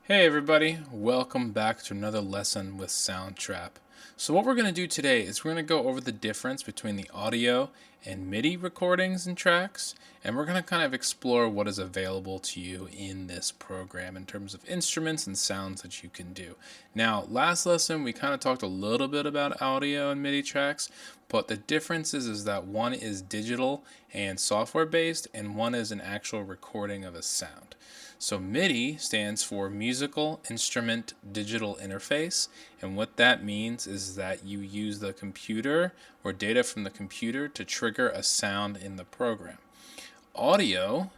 Hey everybody, welcome back to another lesson with SoundTrap. So what we're going to do today is we're going to go over the difference between the audio and MIDI recordings and tracks, and we're going to kind of explore what is available to you in this program in terms of instruments and sounds that you can do. Now, last lesson we kind of talked a little bit about audio and MIDI tracks, but the difference is that one is digital and software based and one is an actual recording of a sound. So MIDI stands for Musical Instrument Digital Interface, and what that means is that you use the computer or data from the computer to trigger a sound in the program. Audio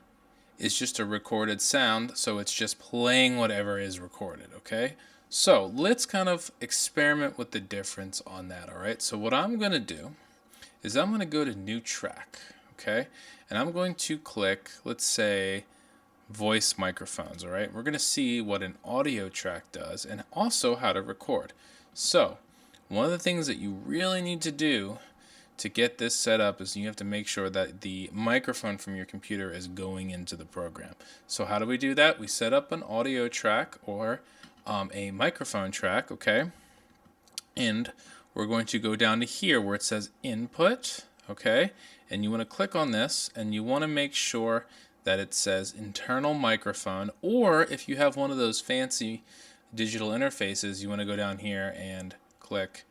is just a recorded sound, so it's just playing whatever is recorded, okay? So let's kind of experiment with the difference on that, all right? So what I'm going to do is I'm going to go to New Track, okay? And I'm going to click, let's say, voice microphones. All right, we're going to see what an audio track does and also how to record. So one of the things that you really need to do to get this set up is you have to make sure that the microphone from your computer is going into the program. So how do we do that? We set up an audio track or a microphone track, okay, and we're going to go down to here where it says input, okay, and you want to click on this and you want to make sure that it says internal microphone, or if you have one of those fancy digital interfaces, you want to go down here and click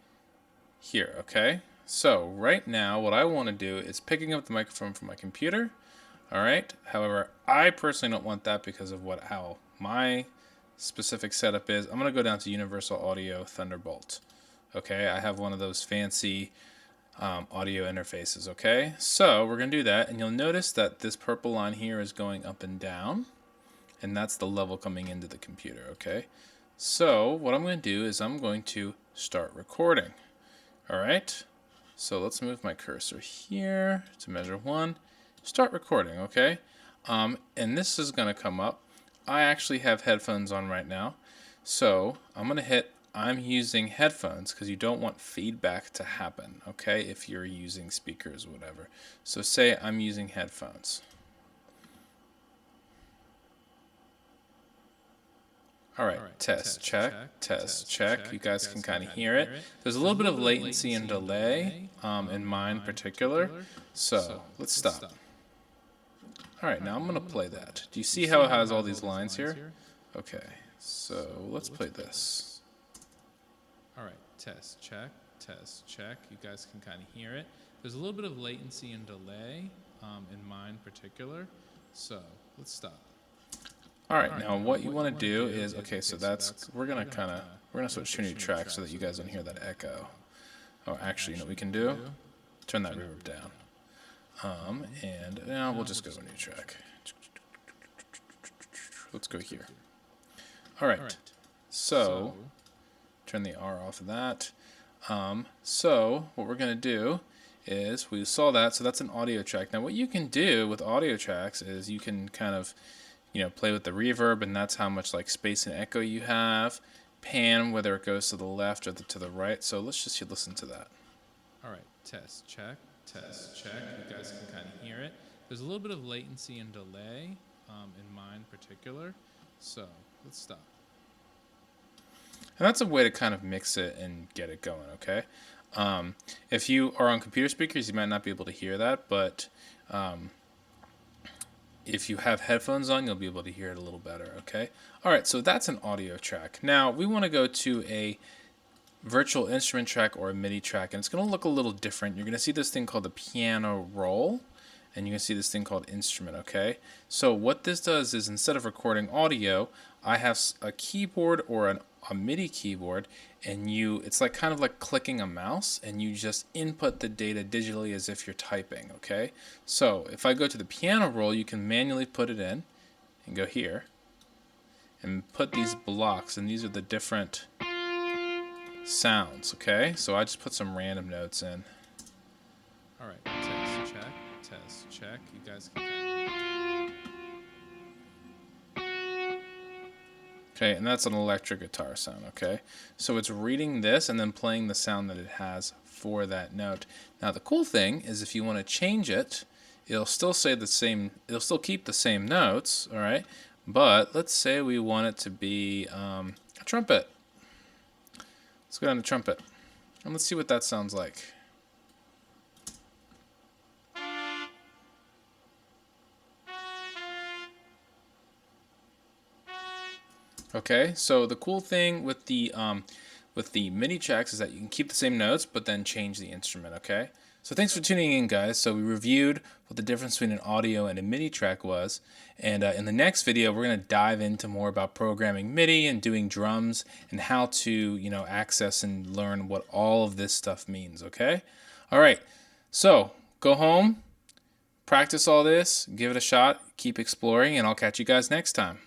here, okay? So right now what I want to do is picking up the microphone from my computer, all right? However, I personally don't want that because of how my specific setup is. I'm going to go down to Universal Audio Thunderbolt, okay? I have one of those fancy audio interfaces, okay? So we're going to do that, and you'll notice that this purple line here is going up and down, and that's the level coming into the computer, okay? So what I'm going to do is I'm going to start recording, all right? So let's move my cursor here to measure 1, start recording, okay? And this is going to come up. I actually have headphones on right now, so I'm going to hit I'm using headphones because you don't want feedback to happen, okay, if you're using speakers or whatever. So say I'm using headphones. All right, test, check, test, check. You guys can kind of hear it. There's a little bit of latency and delay in mine particular, so let's stop. All right, now I'm going to play that. Do you see how it has all these lines here? Okay, so let's play this. All right, test, check, you guys can kind of hear it. There's a little bit of latency and delay in mine particular, so let's stop. All right, now what you want to do is, okay, so we're going to switch to a new track so that you guys don't hear that echo. Oh, actually, you know what we can do? Turn that reverb down. And now we'll just go to a new track. Let's go here. All right, so turn the R off of that. So what we're going to do is we saw that, so that's an audio track. Now what you can do with audio tracks is you can kind of, play with the reverb, and that's how much like space and echo you have. Pan, whether it goes to the left or to the right. So let's just listen to that. All right, test, check. You guys can kind of hear it. There's a little bit of latency and delay in mine particular. So let's stop. And that's a way to kind of mix it and get it going, okay? If you are on computer speakers, you might not be able to hear that, but if you have headphones on, you'll be able to hear it a little better, okay? All right, so that's an audio track. Now, we want to go to a virtual instrument track or a MIDI track, and it's going to look a little different. You're going to see this thing called the piano roll, and you can see this thing called instrument, okay? So what this does is instead of recording audio, I have a keyboard or a MIDI keyboard, and it's like kind of like clicking a mouse, and you just input the data digitally as if you're typing, okay? So if I go to the piano roll, you can manually put it in and go here and put these blocks, and these are the different sounds, okay? So I just put some random notes in. All right, test, check. You guys can okay, and that's an electric guitar sound, okay? So it's reading this and then playing the sound that it has for that note. Now the cool thing is if you want to change it, it'll still say the same, it'll still keep the same notes, all right? But let's say we want it to be a trumpet. Let's go down to trumpet. And let's see what that sounds like. Okay, so the cool thing with the MIDI tracks is that you can keep the same notes, but then change the instrument. Okay, so thanks for tuning in, guys. So we reviewed what the difference between an audio and a MIDI track was, and in the next video, we're gonna dive into more about programming MIDI and doing drums and how to access and learn what all of this stuff means. Okay, all right. So go home, practice all this, give it a shot, keep exploring, and I'll catch you guys next time.